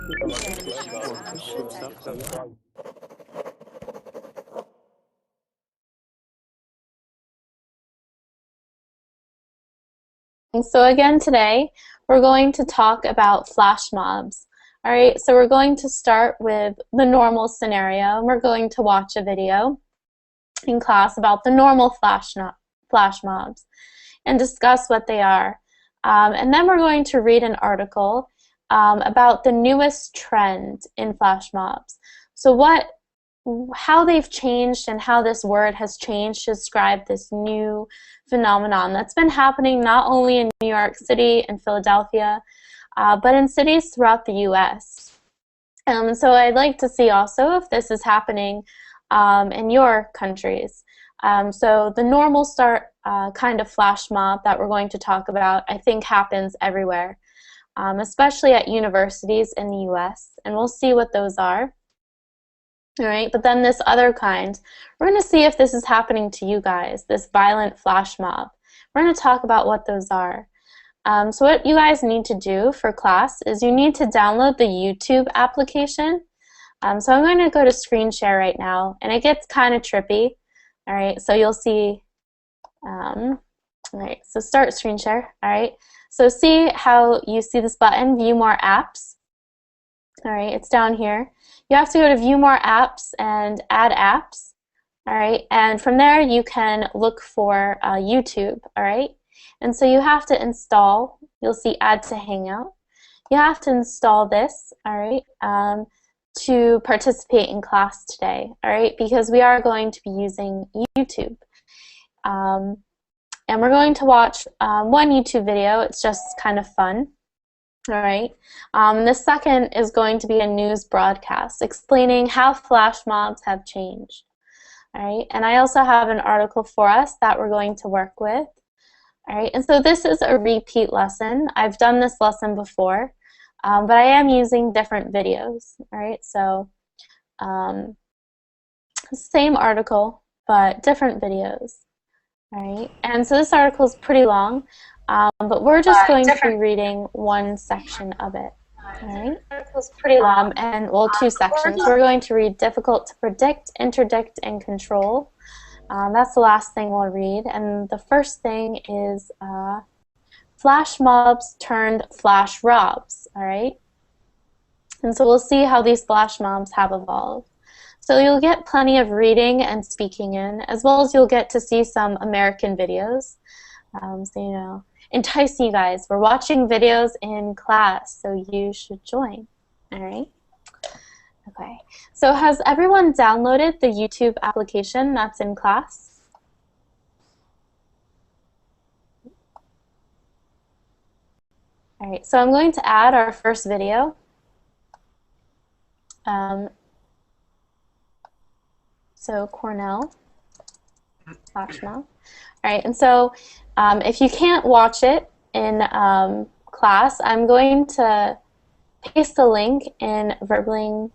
So again today, we're going to talk about flash mobs. All right, so we're going to start with the normal scenario, and we're going to watch a video in class about the normal flash mobs and discuss what they are. And then we're going to read an article about the newest trend in flash mobs. So how they've changed and how this word has changed to describe this new phenomenon that's been happening not only in New York City and Philadelphia, but in cities throughout the U.S. So I'd like to see also if this is happening in your countries. So the normal start kind of flash mob that we're going to talk about, I think happens everywhere, especially at universities in the U.S., and we'll see what those are. All right, but then this other kind, we're going to see if this is happening to you guys, this violent flash mob. We're going to talk about what those are. So what you guys need to do for class is you need to download the YouTube application. So I'm going to go to screen share right now, and it gets kind of trippy. All right, so you'll see, all right, so start screen share. All right, so see how you see this button, view more apps. All right, it's down here. You have to go to view more apps and add apps. All right, and from there you can look for YouTube. All right, and so you have to install, you'll see add to Hangout. You have to install this, all right, to participate in class today, all right, because we are going to be using YouTube. And we're going to watch one YouTube video. It's just kind of fun. All right. The second is going to be a news broadcast explaining how flash mobs have changed. All right. And I also have an article for us that we're going to work with. All right. And so this is a repeat lesson. I've done this lesson before, but I am using different videos. All right. So same article, but different videos. All right. And so this article is pretty long. But we're just going to be reading one section of it. All right? It's pretty long. And well, two sections. We're going to read difficult to predict, interdict, and control. That's the last thing we'll read. And the first thing is flash mobs turned flash robs. All right? And so we'll see how these flash mobs have evolved. So you'll get plenty of reading and speaking in, as well as you'll get to see some American videos. So, you know, enticing you guys. We're watching videos in class, so you should join. All right? Okay. So has everyone downloaded the YouTube application that's in class? All right. So I'm going to add our first video. So Cornell, flash mob. All right, and so if you can't watch it in class, I'm going to paste the link in Verbling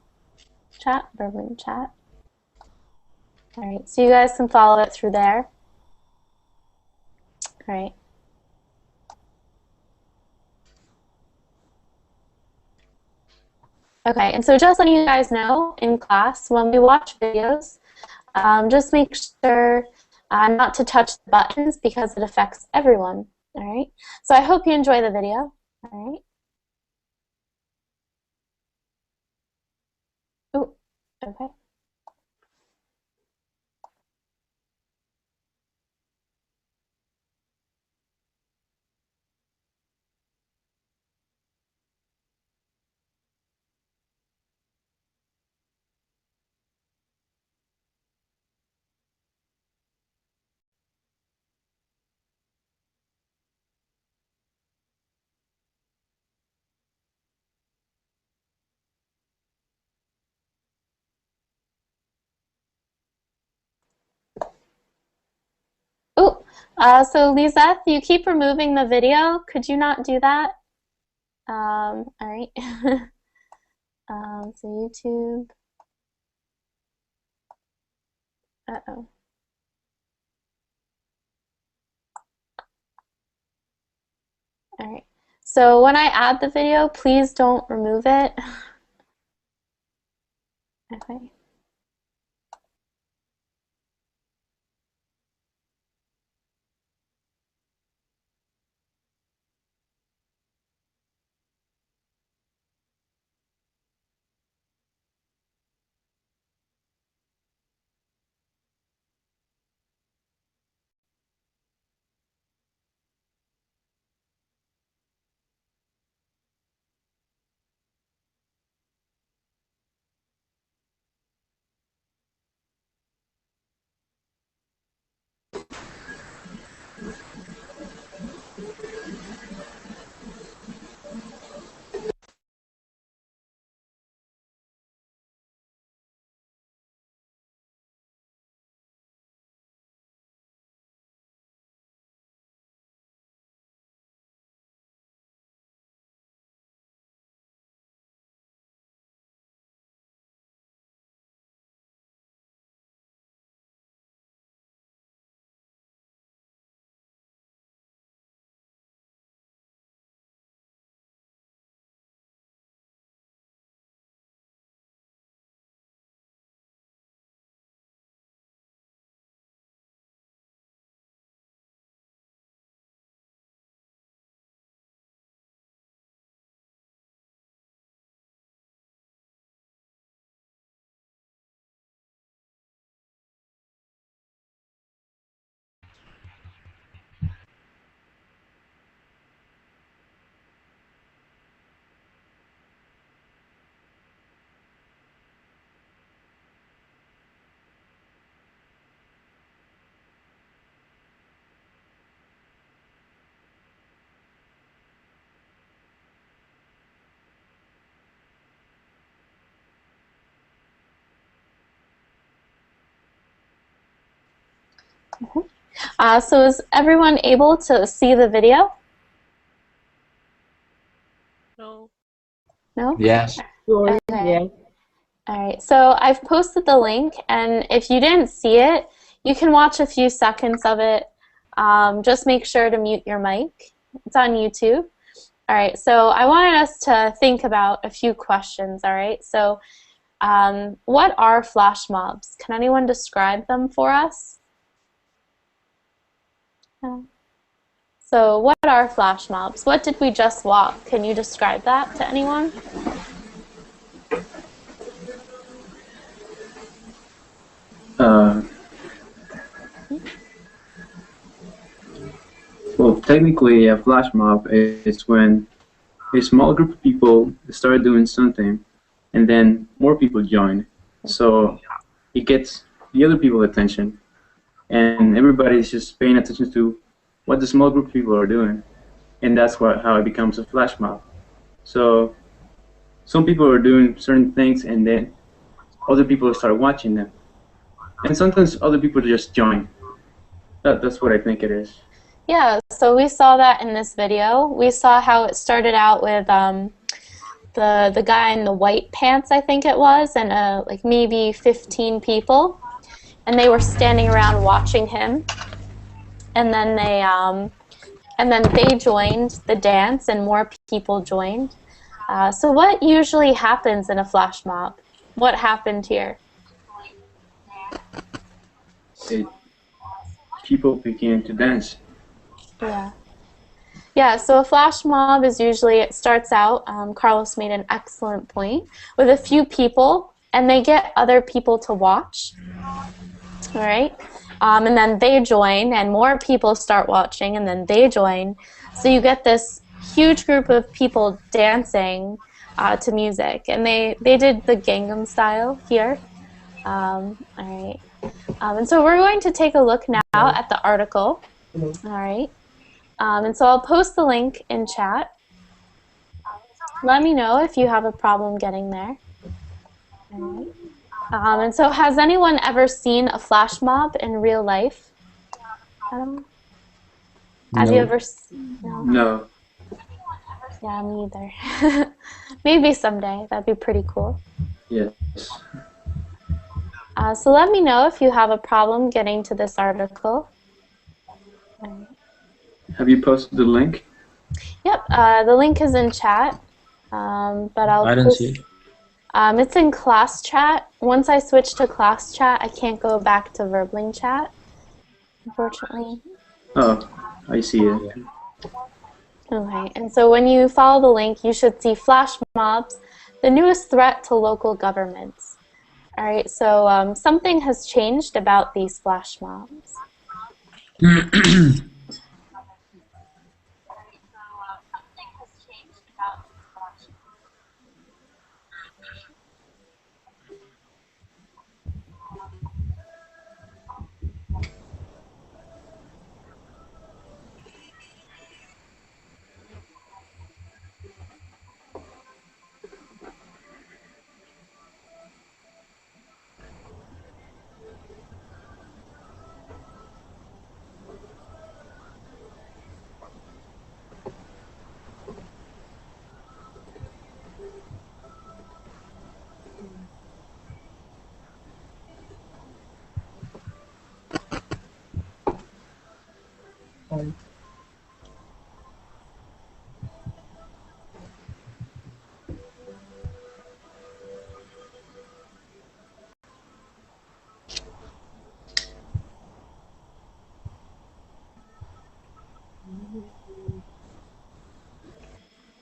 chat. All right, so you guys can follow it through there. All right. Okay, and so just letting you guys know in class, when we watch videos, just make sure not to touch the buttons because it affects everyone. All right. So I hope you enjoy the video. All right. Oh, okay. Oh, so Lizeth, you keep removing the video. Could you not do that? All right. So YouTube. Uh-oh. All right. So when I add the video, please don't remove it. Okay. So is everyone able to see the video? No. No? Yes. Okay. Yeah. All right. So I've posted the link, and if you didn't see it, you can watch a few seconds of it. Just make sure to mute your mic. It's on YouTube. All right. So I wanted us to think about a few questions. All right. So what are flash mobs? Can anyone describe them for us? No. So what are flash mobs? What did we just walk? Can you describe that to anyone? Well, technically, a flash mob is when a small group of people start doing something, and then more people join. So it gets the other people's attention, and everybody's just paying attention to what the small group of people are doing, and that's how it becomes a flash mob. So some people are doing certain things, and then other people start watching them, and sometimes other people just join. That's what I think it is. Yeah, so we saw that in this video. We saw how it started out with the guy in the white pants, I think it was, and like maybe 15 people, and they were standing around watching him, and then they joined the dance, and more people joined. So what usually happens in a flash mob? What happened here? People begin to dance. Yeah. Yeah, so a flash mob is usually, it starts out, Carlos made an excellent point, with a few people, and they get other people to watch, all right? And then they join, and more people start watching, and then they join. So you get this huge group of people dancing to music, and they did the Gangnam Style here. All right. And so we're going to take a look now at the article, all right? And so I'll post the link in chat. Let me know if you have a problem getting there. All right. And so has anyone ever seen a flash mob in real life? Have you ever seen? No. Yeah, me either. Maybe someday. That'd be pretty cool. Yes. So let me know if you have a problem getting to this article. All right. Have you posted the link? Yep, the link is in chat, but I'll I don't see it. It's in class chat. Once I switch to class chat, I can't go back to Verbling chat, unfortunately. Oh, I see it. Okay, and so when you follow the link, you should see flash mobs, the newest threat to local governments. All right, so something has changed about these flash mobs.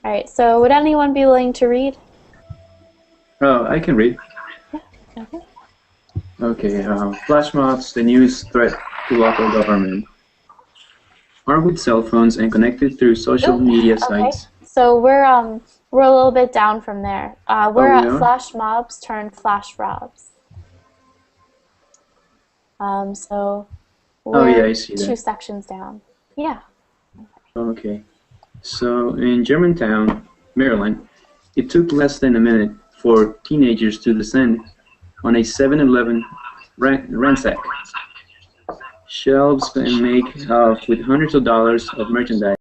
All right, so would anyone be willing to read? Oh, I can read. Okay. Okay, flash mobs, the newest threat to local government. Armed with cell phones and connected through social media sites. So we're a little bit down from there. We're we at are? flash mobs turned flash robs. So Oh yeah, we're I see two that. sections down. Yeah. Okay. So in Germantown, Maryland, it took less than a minute for teenagers to descend on a 7-Eleven ransack shelves and make off with hundreds of dollars of merchandise.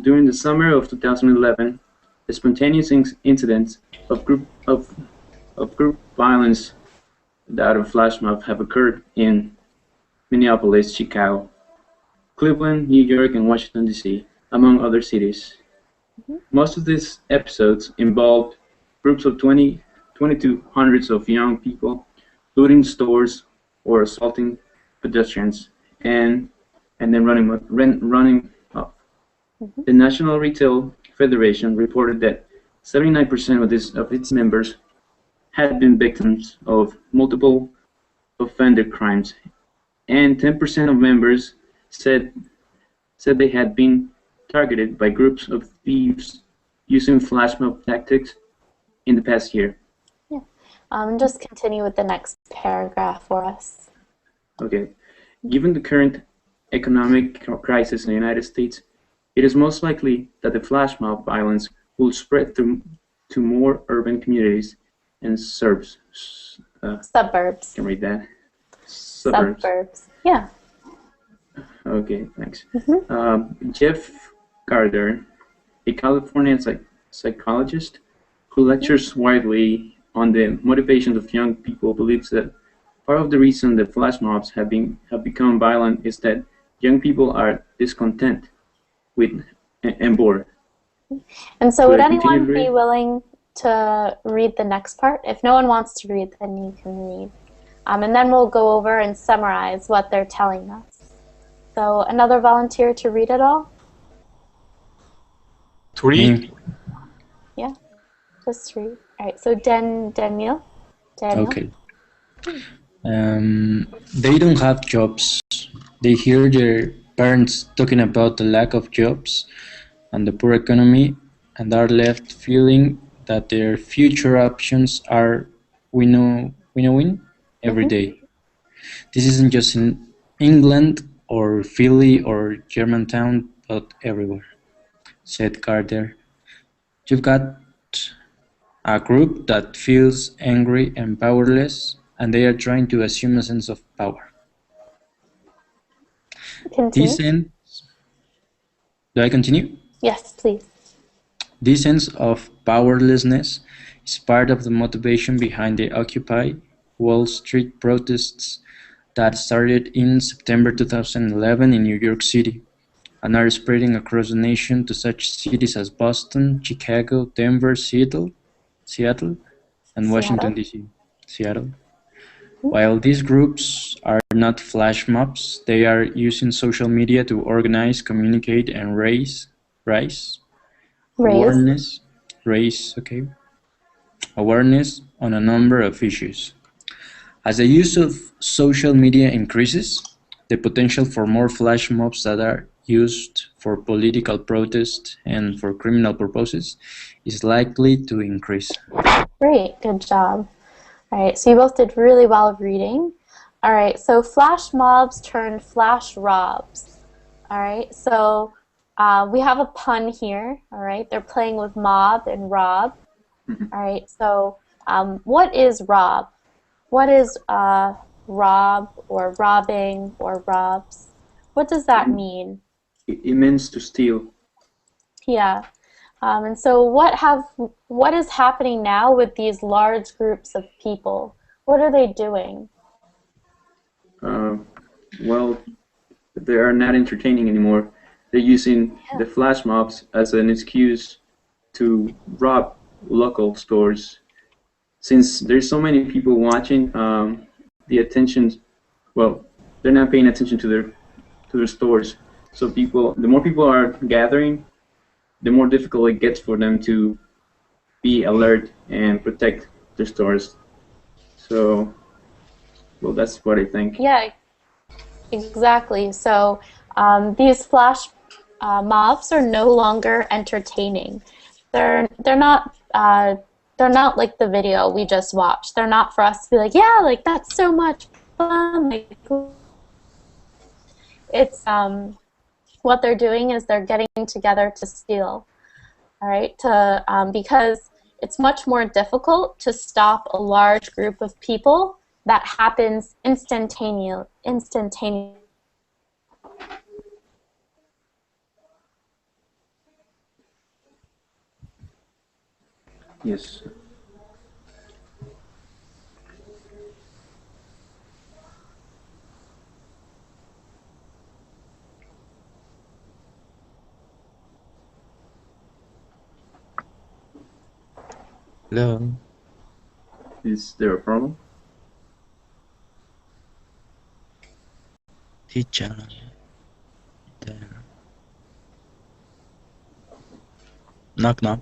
During the summer of 2011, the spontaneous incidents of group violence that of flash mob have occurred in Minneapolis, Chicago, Cleveland, New York, and Washington, D.C., among other cities. Most of these episodes involved groups of 20 to hundreds of young people looting stores or assaulting pedestrians and then running off. The National Retail Federation reported that 79% of its members had been victims of multiple offender crimes, and 10% of members said they had been targeted by groups of thieves using flash mob tactics in the past year. Yeah. Just continue with the next paragraph for us. Okay. Given the current economic crisis in the United States, it is most likely that the flash mob violence will spread to more urban communities and suburbs. Suburbs. Can read that. Suburbs. Yeah. Okay, thanks. Jeff Gardner, a Californian psychologist who lectures widely on the motivations of young people, believes that part of the reason that flash mobs have become violent is that young people are discontent with and bored. And so would anyone be willing to read the next part? If no one wants to read, then you can read. And then we'll go over and summarize what they're telling us. So another volunteer to read it all? To read? Yeah, just read. All right, so Daniel. Okay. They don't have jobs. They hear their parents talking about the lack of jobs and the poor economy, and are left feeling that their future options are winnowing every day. This isn't just in England or Philly or Germantown, but everywhere, said Carter. You've got a group that feels angry and powerless, and they are trying to assume a sense of power. Continue. Do I continue? Yes, please. This sense of powerlessness is part of the motivation behind the Occupy Wall Street protests that started in September 2011 in New York City and are spreading across the nation to such cities as Boston, Chicago, Denver, Seattle, Seattle, and Washington, Seattle. D.C. Seattle. Mhm. While these groups are not flash mobs, they are using social media to organize, communicate, and raise Raise. awareness, okay, awareness on a number of issues. As the use of social media increases, the potential for more flash mobs that are used for political protest and for criminal purposes is likely to increase. Great, good job. All right, so you both did really well reading. All right, so flash mobs turned flash robs. All right, so we have a pun here. All right, they're playing with mob and rob. All right, so what is rob? What is rob or robbing or robs? What does that It, mean? it means to steal. Yeah. And so what is happening now with these large groups of people? What are they doing? Uh, well, they are not entertaining anymore. They're using Yeah. the flash mobs as an excuse to rob local stores. Since there's so many people watching, the attention, well, they're not paying attention to their stores. So the more people are gathering, the more difficult it gets for them to be alert and protect their stores. So, well, that's what I think. Yeah, exactly. So these flash mobs are no longer entertaining. They're not like the video we just watched. They're not for us to be like, yeah, like that's so much fun. Like it's what they're doing is they're getting together to steal. All right, to because it's much more difficult to stop a large group of people that happens instantaneously. Yes. Hello, Is there a problem? teacher. There. Knock knock.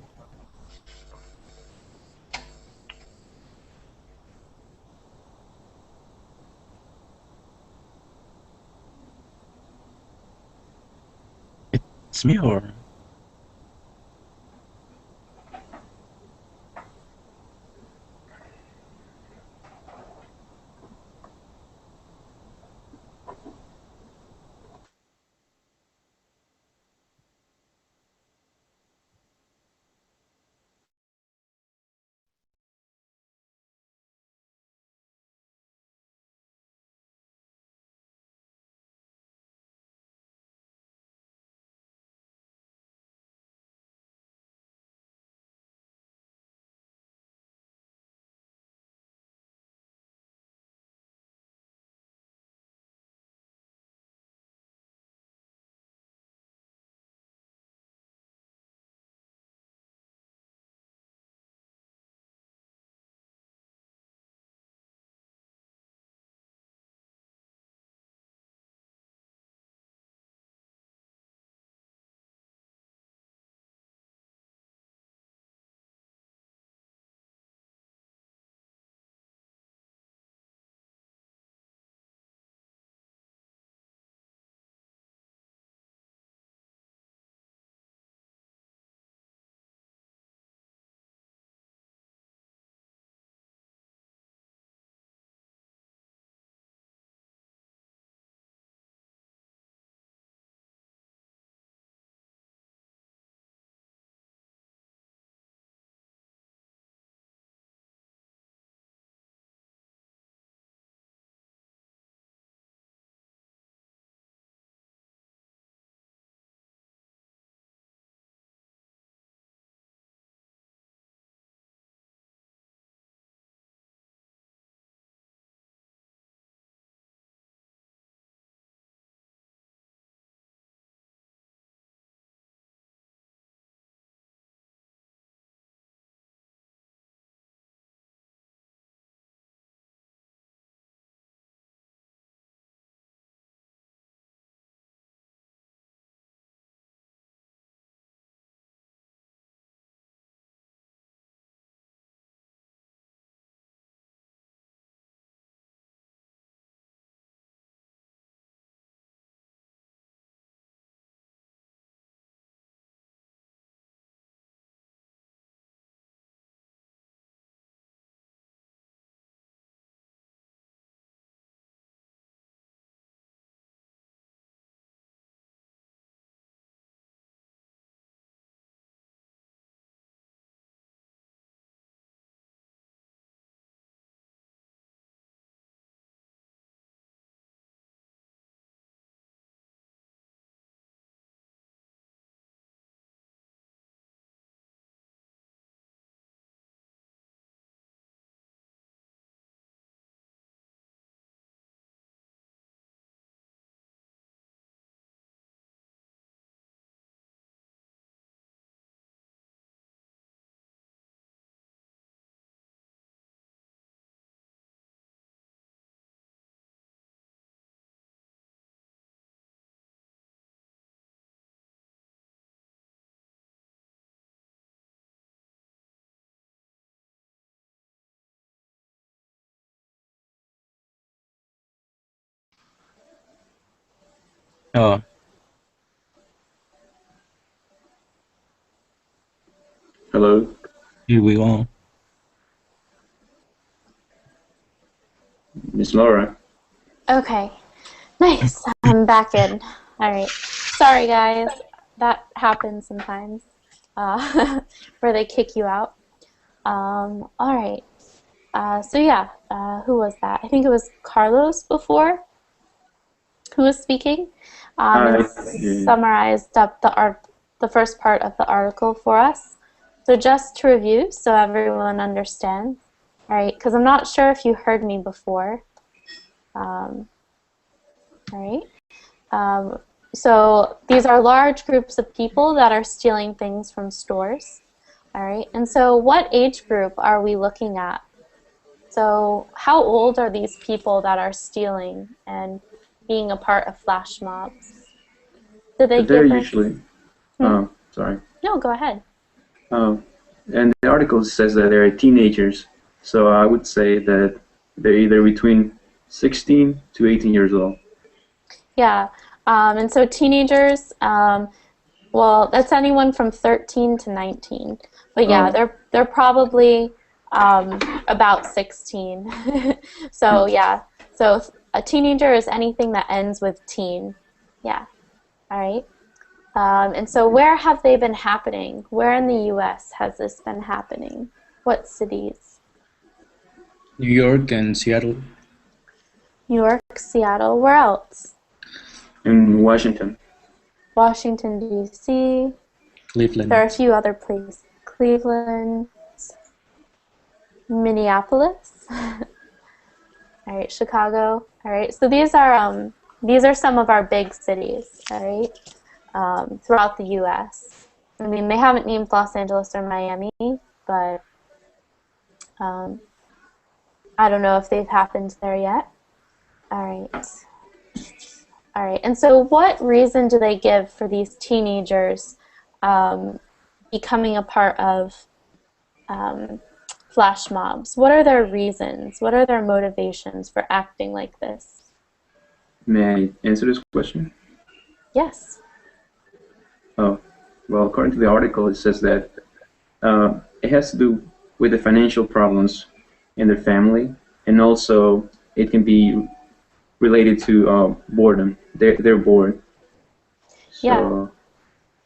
It's me or Oh, Hello. here we go. Miss Laura. Okay, nice. I'm back in. All right. Sorry, guys. That happens sometimes, where they kick you out. All right. So yeah, who was that? I think it was Carlos before who was speaking, and Hi. Yeah. summarized up the first part of the article for us. So just to review, so everyone understands, all right? Because I'm not sure if you heard me before. All right. So these are large groups of people that are stealing things from stores. All right. And so what age group are we looking at? So how old are these people that are stealing and being a part of flash mobs? Do they They're give us? usually. Hmm? Sorry. No, go ahead. Um, and the article says that they're teenagers. So I would say that they're either between 16 to 18 years old. Yeah. And so teenagers, well, that's anyone from 13 to 19. But yeah, Oh. they're probably about 16. So yeah, so a teenager is anything that ends with teen. Yeah, all right. And so where have they been happening? Where in the US has this been happening? What cities? New York and Seattle, New York, Seattle, where else? In Washington. Washington, D.C. There are a Cleveland. few other places. Cleveland, Minneapolis. All right, Chicago. All right, so these are some of our big cities. All right, throughout the U.S. I mean, they haven't named Los Angeles or Miami, but um, I don't know if they've happened there yet. All right, all right. And so, what reason do they give for these teenagers um, becoming a part of flash mobs? What are their reasons? What are their motivations for acting like this? May I answer this question? Yes. Oh, well, according to the article, it says that it has to do with the financial problems in their family, and also it can be related to boredom. They're bored, Yeah, so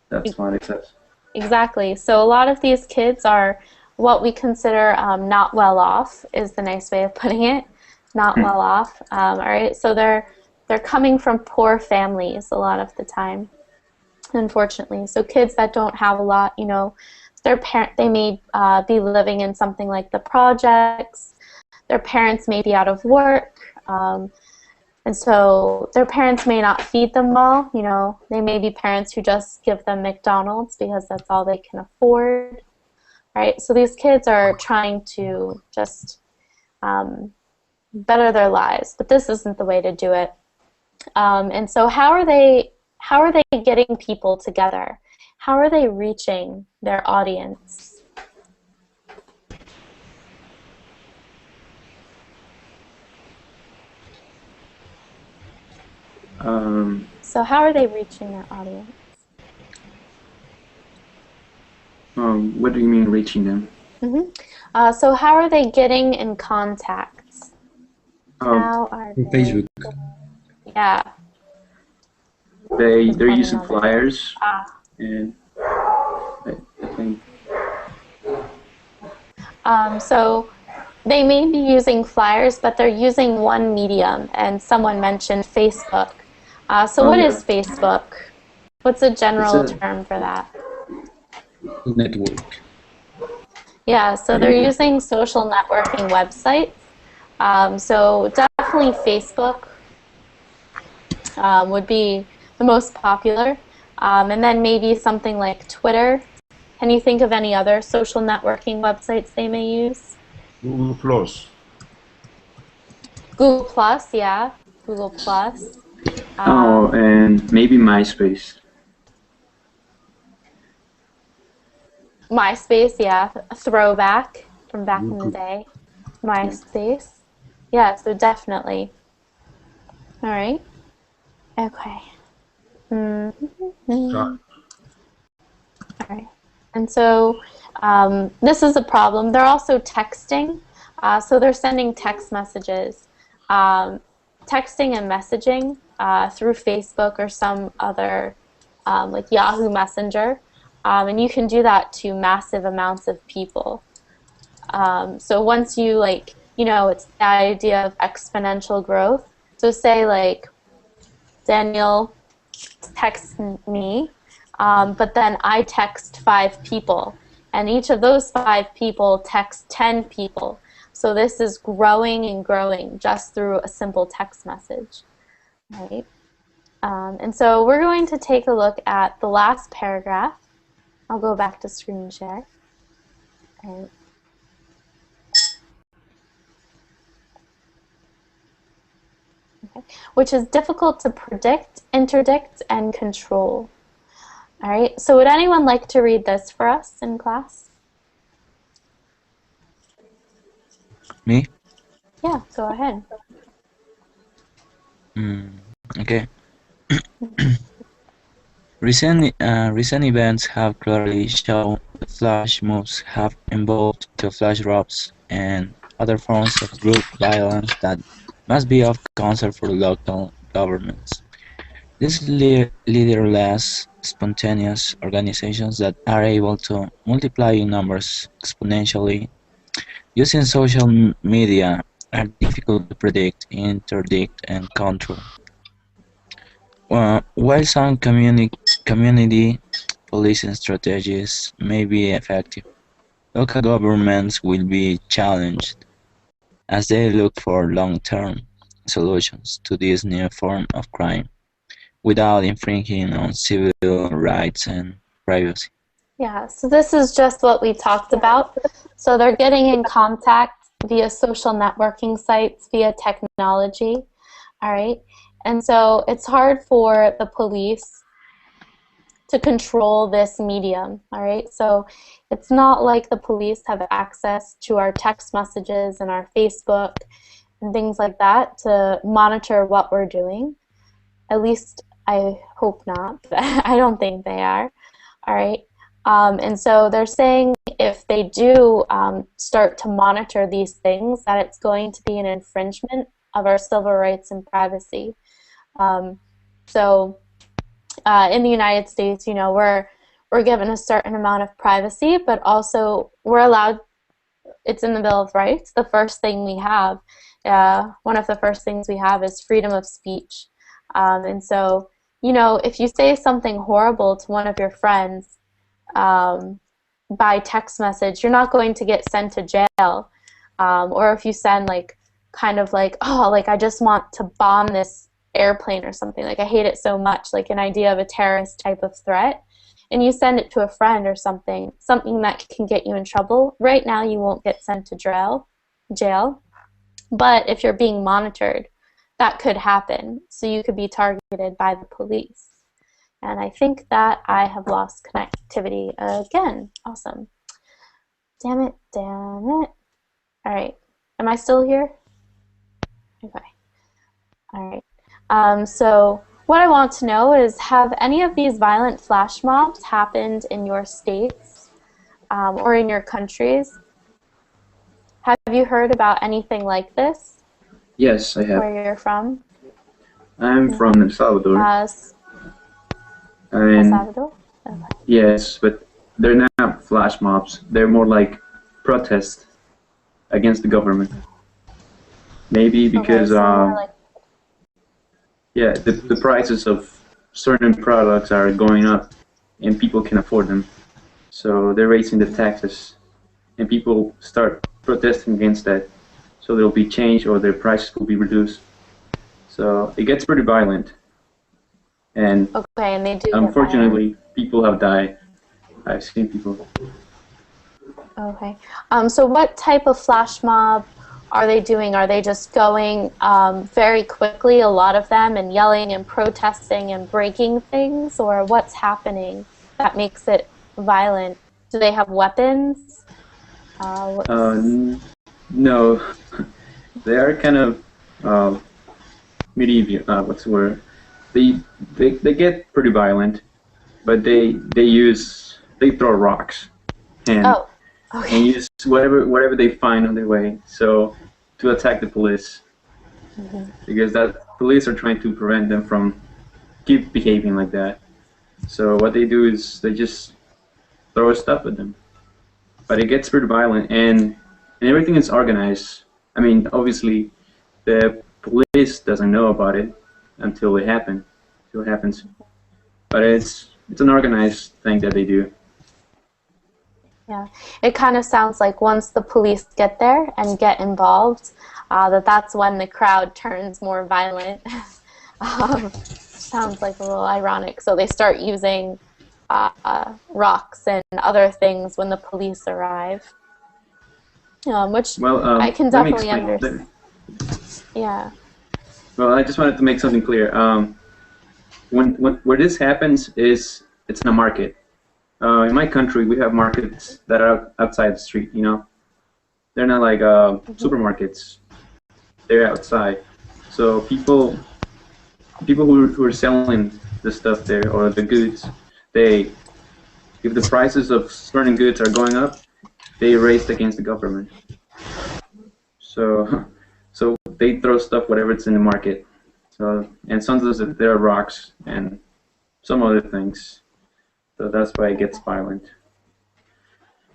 that's what it says. exactly. So a lot of these kids are what we consider not well off, is the nice way of putting it. Not well off. All right. So they're coming from poor families a lot of the time, unfortunately. So kids that don't have a lot, you know, they may be living in something like the projects. Their parents may be out of work. And so their parents may not feed them well. You know, they may be parents who just give them McDonald's because that's all they can afford, right? So these kids are trying to just better their lives, but this isn't the way to do it. And so how are they getting people together? How are they reaching their audience? Um, So how are they reaching their audience? what do you mean reaching them? So how are they getting in contact? Um, How are On they? Facebook. Yeah, they're depending using on the. flyers, Ah. and I think So they may be using flyers, but they're using one medium, and someone mentioned Facebook. So oh what yeah, is Facebook? What's a it's general a term for that? Network. Yeah, so they're yeah. using social networking websites. So definitely Facebook would be the most popular. And then maybe something like Twitter. Can you think of any other social networking websites they may use? Google Plus. Google Plus, yeah, Google Plus. Oh, Um, and maybe MySpace. MySpace, yeah, a throwback from back in the YouTube. day. Yeah. MySpace. Yeah, so definitely. All right. Okay. All right. And so this is a problem. They're also texting. So they're sending text messages, texting and messaging through Facebook or some other like Yahoo Messenger. And you can do that to massive amounts of people. So once you like, it's the idea of exponential growth. So say like Daniel texts me, but then I text 5 people, and each of those 5 people text 10 people. So this is growing and growing just through a simple text message, right? And so we're going to take a look at the last paragraph. I'll go back to screen share. Right. Okay. Which is difficult to predict, interdict, and control. All right, so would anyone like to read this for us in class? Me? Yeah, go ahead. Okay. Recent events have clearly shown that flash mobs have evolved to flash robs and other forms of group violence that must be of concern for local governments. These leaderless, spontaneous organizations that are able to multiply in numbers exponentially using social media are difficult to predict, interdict, and control. While some community policing strategies may be effective, local governments will be challenged as they look for long-term solutions to this new form of crime without infringing on civil rights and privacy. Yeah, so this is just what we talked about. So they're getting in contact via social networking sites, via technology, all right? And so it's hard for the police to control this medium, all right? So it's not like the police have access to our text messages and our Facebook and things like that to monitor what we're doing. At least I hope not, but I don't think they are, all right? And so they're saying if they do start to monitor these things, that it's going to be an infringement of our civil rights and privacy. So in the United States, we're given a certain amount of privacy, but also we're allowed, it's in the Bill of Rights, the first thing we have, one of the first things we have is freedom of speech. And so, if you say something horrible to one of your friends by text message, you're not going to get sent to jail. Or if you send I just want to bomb this airplane or something, like I hate it so much, like an idea of a terrorist type of threat, and you send it to a friend or something that can get you in trouble, right now you won't get sent to jail. But if you're being monitored, that could happen. So you could be targeted by the police. And I think that I have lost connectivity again. Awesome. Damn it. All right. Am I still here? Okay. All right. So what I want to know is, have any of these violent flash mobs happened in your states or in your countries? Have you heard about anything like this? Yes, I have. Where you're from? I'm from El Salvador. El And Salvador? Okay. yes, but they're not flash mobs. They're more like protests against the government. Maybe because yeah, the prices of certain products are going up and people can afford them. So they're raising the taxes and people start protesting against that. So there'll be change or their prices will be reduced. So it gets pretty violent. And okay, and they do. Unfortunately, people have died. I've seen people. Okay. So what type of flash mob are they doing? Are they just going very quickly, a lot of them, and yelling and protesting and breaking things? Or what's happening that makes it violent? Do they have weapons? No. They are kind of medieval, what's the word? they they get pretty violent, but they throw rocks and Oh, okay. use whatever they find on their way. So to attack the police because that police are trying to prevent them from keep behaving like that. So what they do is they just throw stuff at them. But it gets pretty violent and everything is organized. I mean, obviously the police doesn't know about it until it happens. But it's an organized thing that they do. Yeah, it kind of sounds like once the police get there and get involved, that's when the crowd turns more violent. Sounds like a little ironic. So they start using rocks and other things when the police arrive, which Well, I can let me definitely explain. understand. Yeah. Well, I just wanted to make something clear. When where this happens is it's in a market. In my country, we have markets that are outside the street. You know, they're not like supermarkets. They're outside. So people who are selling the stuff there or the goods, they if the prices of certain goods are going up, they race against the government. So so they throw stuff whatever it's in the market. So and sometimes there are rocks and some other things. So that's why it gets violent.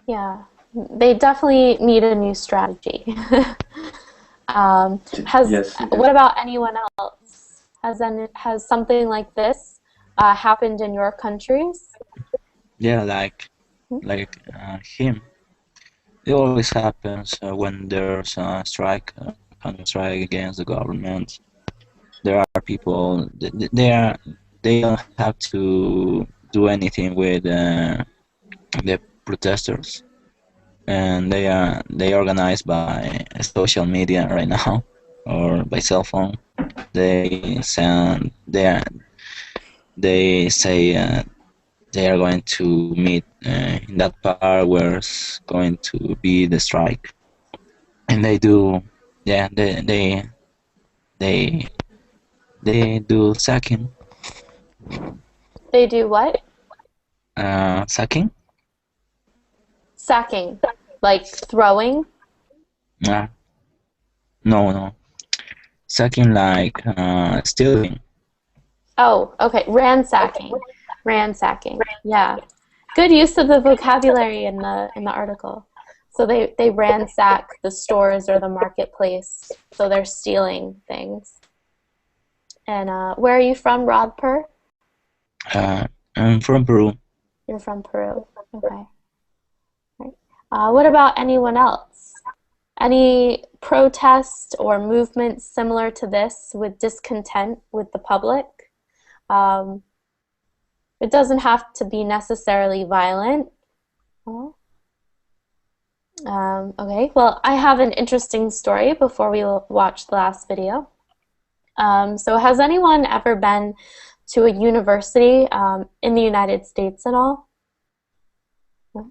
Yeah, they definitely need a new strategy. Yes. What about anyone else? Has something like this happened in your countries? Yeah, like him. It always happens when there's a strike, kind of strike against the government. There are people. They don't have to do anything with the protesters, and they organized by social media right now or by cell phone. They send they say they are going to meet in that part where it's going to be the strike, and they do, yeah, they they do sacking, They do what? sacking. Sacking, like throwing. uh, no, sacking like stealing. Oh, okay, ransacking, ransacking. Yeah, good use of the vocabulary in the article. So they ransack the stores or the marketplace. So they're stealing things. And where are you from, Rodper? uh, I'm from Peru. You're from Peru. Okay. Right. What about anyone else? Any protest or movement similar to this with discontent with the public? Um, it doesn't have to be necessarily violent. Oh. Okay, well, I have an interesting story before we watch the last video. So has anyone ever been to a university in the United States at all? No?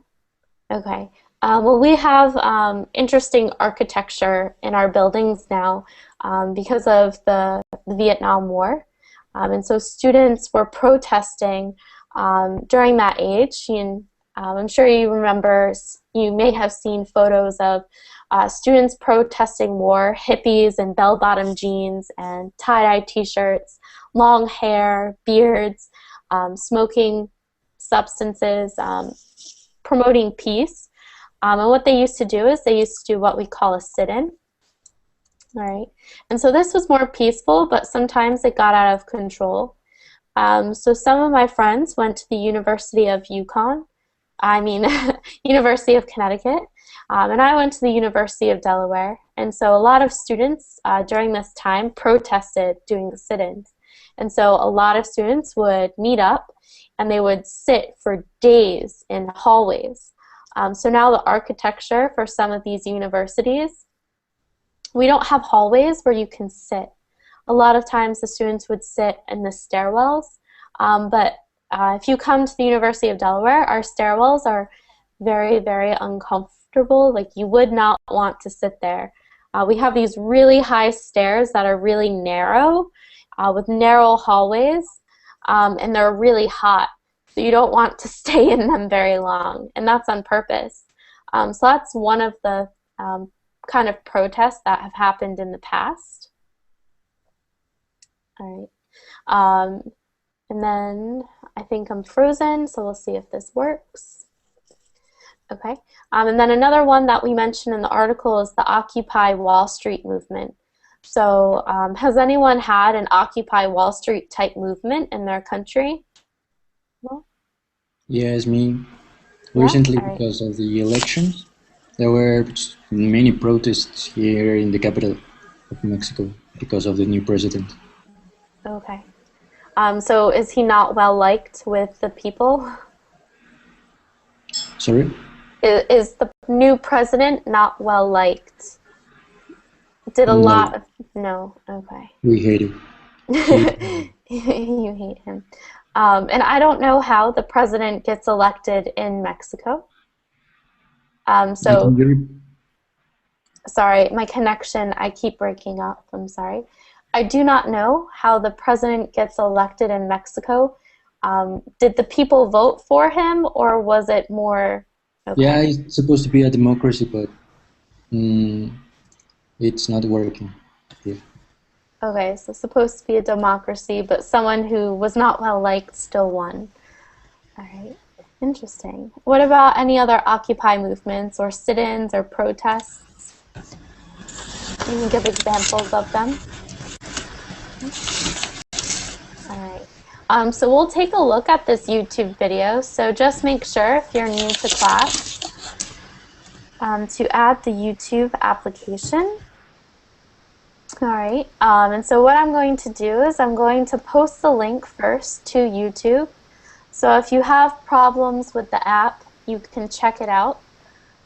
Okay. Well, we have interesting architecture in our buildings now because of the Vietnam War. And so students were protesting during that age. And, I'm sure you remember, you may have seen photos of students protesting war, hippies and bell-bottom jeans and tie-dye t-shirts, long hair, beards, smoking substances, promoting peace. And what they used to do is they used to do what we call a sit-in. All right. And so this was more peaceful, but sometimes it got out of control. So some of my friends went to the University of University of Connecticut, and I went to the University of Delaware. And so a lot of students during this time protested doing the sit-ins. And so a lot of students would meet up and they would sit for days in hallways. So now the architecture for some of these universities, we don't have hallways where you can sit. A lot of times the students would sit in the stairwells, but if you come to the University of Delaware, our stairwells are very, very uncomfortable. Like, you would not want to sit there. We have these really high stairs that are really narrow, with narrow hallways, and they're really hot. So you don't want to stay in them very long, and that's on purpose. So that's one of the kind of protests that have happened in the past. All right. And then I think I'm frozen, so we'll see if this works. Okay. And then another one that we mentioned in the article is the Occupy Wall Street movement. So has anyone had an Occupy Wall Street type movement in their country? No? Yes, me. Yeah? Recently, All right. because of the elections, there were many protests here in the capital of Mexico because of the new president. Okay. So is he not well liked with the people? Sorry? Is the new president not well liked? Did a No, lot of... No. Okay. we hate it. You hate him. And I don't know how the president gets elected in Mexico. So, sorry, my connection, I keep breaking up. I'm sorry. I do not know how the president gets elected in Mexico. Did the people vote for him, or was it more... Okay. Yeah, it's supposed to be a democracy, but it's not working here. Okay, so it's supposed to be a democracy, but someone who was not well liked still won. All right, interesting. What about any other Occupy movements or sit-ins or protests? You can give examples of them. All right. So we'll take a look at this YouTube video. So just make sure if you're new to class to add the YouTube application. All right, and so what I'm going to do is I'm going to post the link first to YouTube. So if you have problems with the app, you can check it out.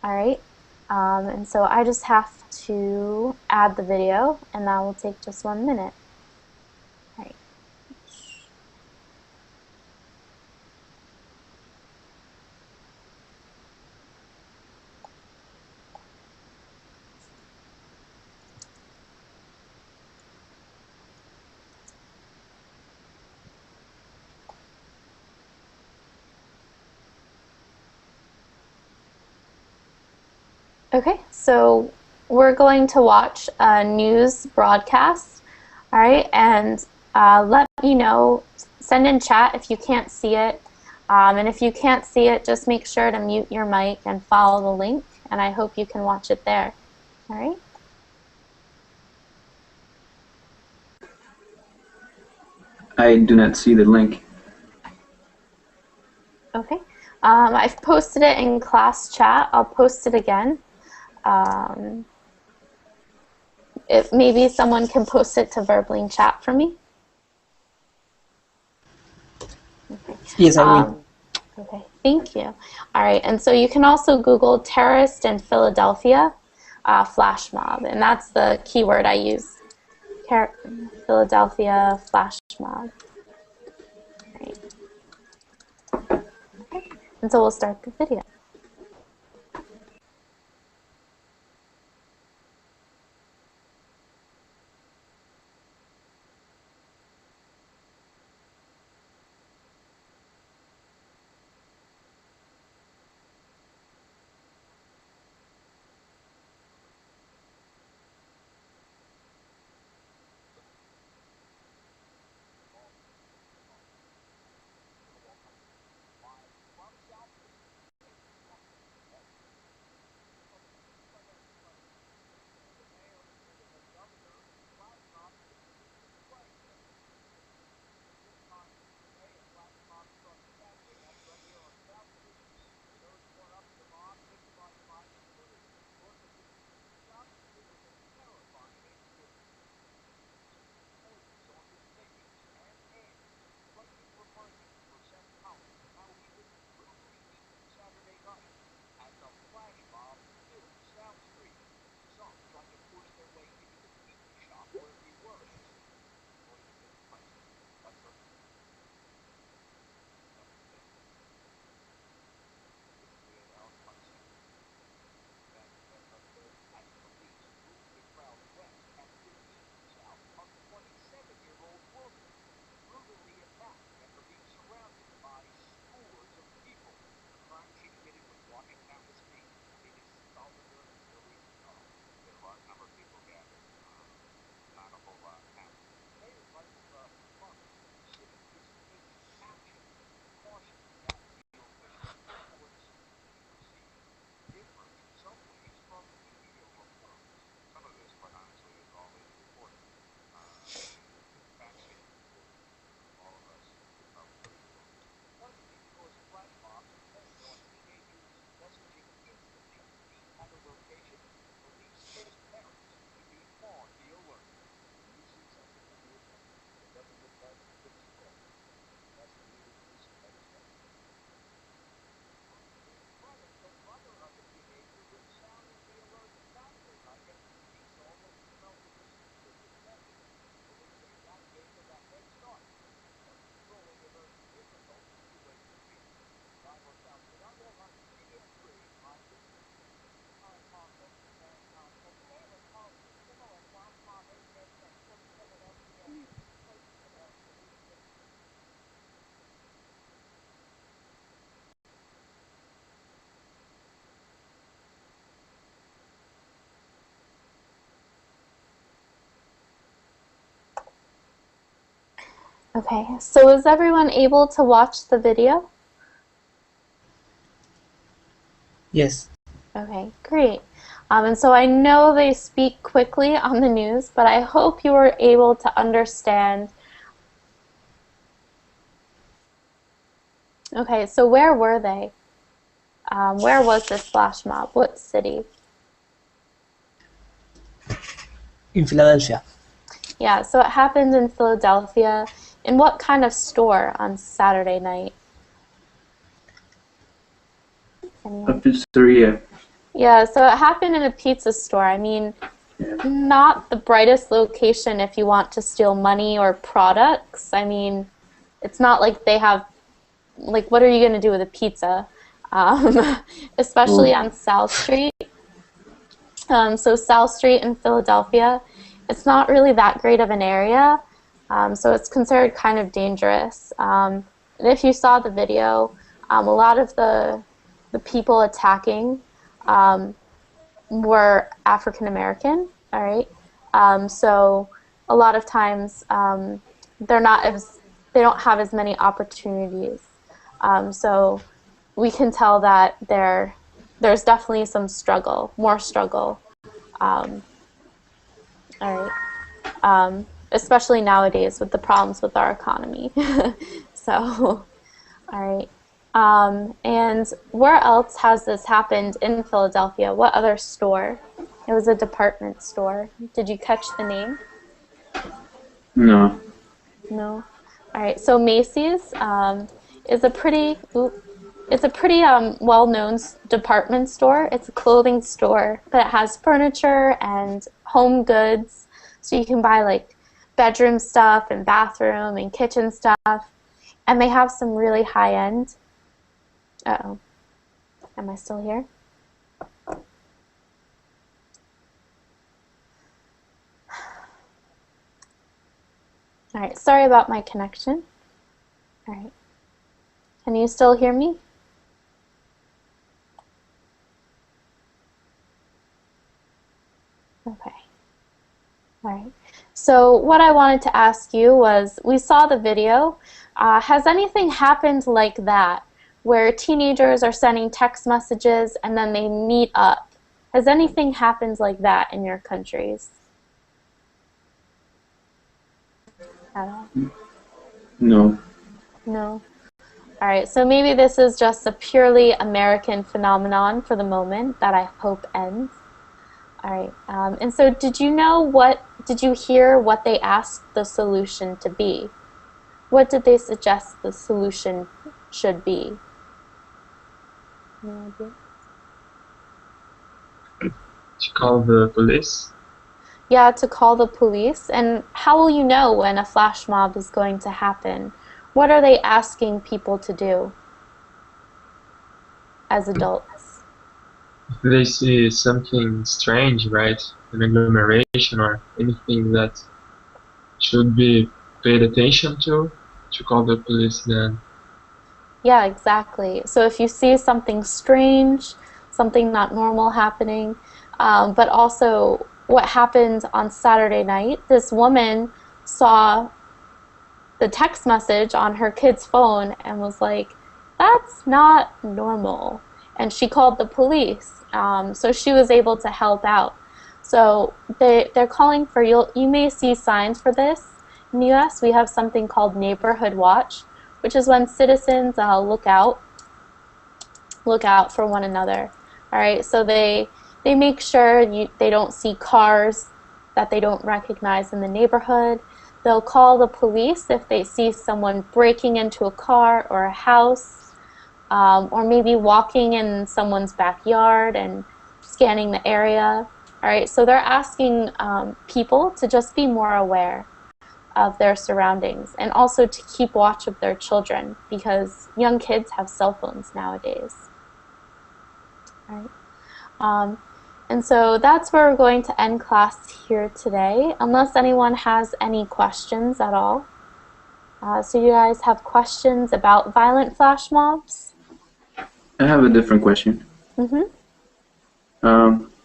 All right, and so I just have to add the video, and that will take just 1 minute. All right. Okay, so we're going to watch a news broadcast, all right, and let me know, send in chat if you can't see it, and if you can't see it, just make sure to mute your mic and follow the link, and I hope you can watch it there, all right? I do not see the link. Okay, I've posted it in class chat. I'll post it again. If maybe someone can post it to Verbling chat for me. Okay. Yes, I will. Okay, thank you. All right, and so you can also Google terrorist in Philadelphia flash mob, and that's the keyword I use. Philadelphia flash mob. Right. Okay. And so we'll start the video. Okay, so was everyone able to watch the video? Yes. Okay, great. And so I know they speak quickly on the news, but I hope you were able to understand. Okay, so where were they? Where was this flash mob? What city? In Philadelphia. Yeah, so it happened in Philadelphia. In what kind of store on Saturday night? A Anyone? pizzeria. Yeah, so it happened in a pizza store. I mean, Yeah. not the brightest location if you want to steal money or products. I mean, it's not like they have, like, what are you going to do with a pizza? Especially Oh. on South Street. So South Street in Philadelphia, it's not really that great of an area, so it's considered kind of dangerous. And if you saw the video, a lot of the people attacking were African American. All right, so a lot of times they're not as they don't have as many opportunities. So we can tell that there's definitely some struggle, more struggle. Um, all right. Especially nowadays with the problems with our economy. So, all right. And where else has this happened in Philadelphia? What other store? It was a department store. Did you catch the name? No. No. All right. So Macy's is a pretty it's a pretty well-known department store. It's a clothing store, but it has furniture and home goods, so you can buy like bedroom stuff and bathroom and kitchen stuff. And they have some really high-end. Uh-oh. Am I still here? All right. Sorry about my connection. All right. Can you still hear me? Okay. All right. So what I wanted to ask you was, we saw the video. Has anything happened like that, where teenagers are sending text messages and then they meet up? Has anything happened like that in your countries? At all? No. No? All right, so maybe this is just a purely American phenomenon for the moment that I hope ends. All right, and so did you hear what they asked the solution to be? What did they suggest the solution should be? No idea. To call the police. Yeah, to call the police. And how will you know when a flash mob is going to happen? What are they asking people to do as adults? If they see something strange, right? An agglomeration or anything that should be paid attention to call the police then. Yeah, exactly. So if you see something strange, something not normal happening, but also what happened on Saturday night, this woman saw the text message on her kid's phone and was like, that's not normal. And she called the police. So she was able to help out. So they're calling for, you may see signs for this. In the US, we have something called Neighborhood Watch, which is when citizens look out for one another. All right, so they make sure they don't see cars that they don't recognize in the neighborhood. They'll call the police if they see someone breaking into a car or a house, or maybe walking in someone's backyard and scanning the area. All right, so they're asking people to just be more aware of their surroundings and also to keep watch of their children, because young kids have cell phones nowadays. All right. And so that's where we're going to end class here today, unless anyone has any questions at all. So you guys have questions about violent flash mobs? I have a different question. Do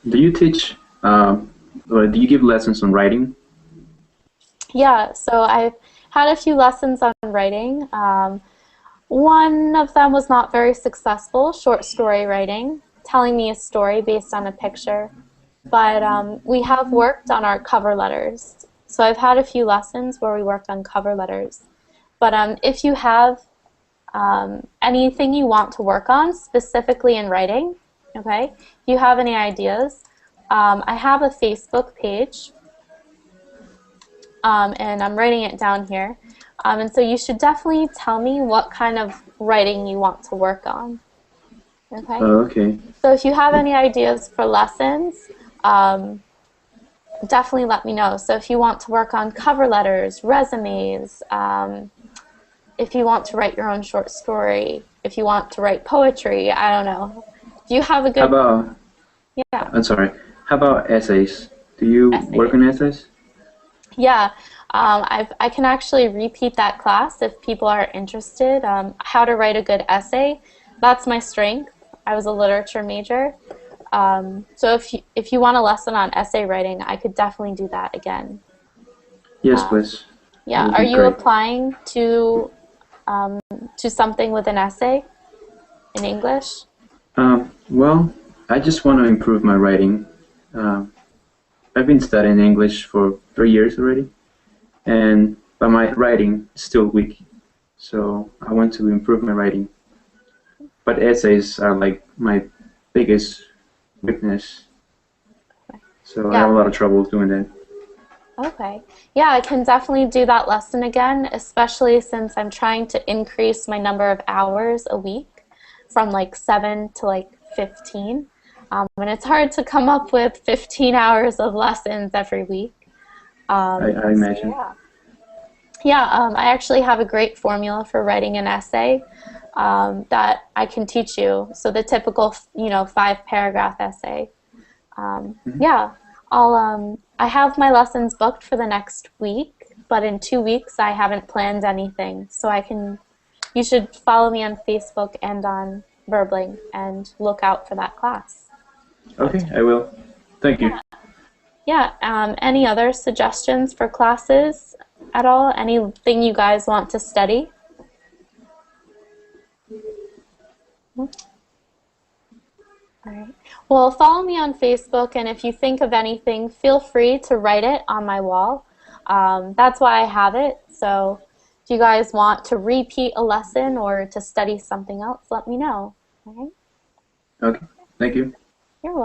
you teach, or do you give lessons on writing? Yeah, so had a few lessons on writing. One of them was not very successful, short story writing, telling me a story based on a picture. But we have worked on our cover letters. So I've had a few lessons where we worked on cover letters. But if you have anything you want to work on, specifically in writing, okay, if you have any ideas, I have a Facebook page, and I'm writing it down here. And so you should definitely tell me what kind of writing you want to work on. Okay? Okay. So if you have any ideas for lessons, definitely let me know. So if you want to work on cover letters, resumes, if you want to write your own short story, if you want to write poetry, I don't know. Do you have a good... How about, Yeah. I'm sorry, how about essays? Do you work on essays? Yeah, I can actually repeat that class if people are interested. How to write a good essay, that's my strength. I was a literature major. So if you want a lesson on essay writing, I could definitely do that again. Yes, please. Yeah, That would are be you great. applying to something with an essay in English? Well, I just want to improve my writing. I've been studying English for 3 years already, but my writing is still weak. So I want to improve my writing. But essays are like my biggest weakness. So I have a Yeah. lot of trouble doing that. Okay. Yeah, I can definitely do that lesson again, especially since I'm trying to increase my number of hours a week from like 7 to like 15. And it's hard to come up with 15 hours of lessons every week. I imagine. Yeah. Yeah, I actually have a great formula for writing an essay that I can teach you. So the typical, 5-paragraph essay. Yeah, I have my lessons booked for the next week, but in 2 weeks I haven't planned anything. So you should follow me on Facebook and on Verbling and look out for that class. Okay, I will. Thank you. Yeah, any other suggestions for classes at all? Anything you guys want to study? All right. Well, follow me on Facebook, and if you think of anything, feel free to write it on my wall. That's why I have it. So if you guys want to repeat a lesson or to study something else, let me know. All right? Okay, thank you. You're welcome.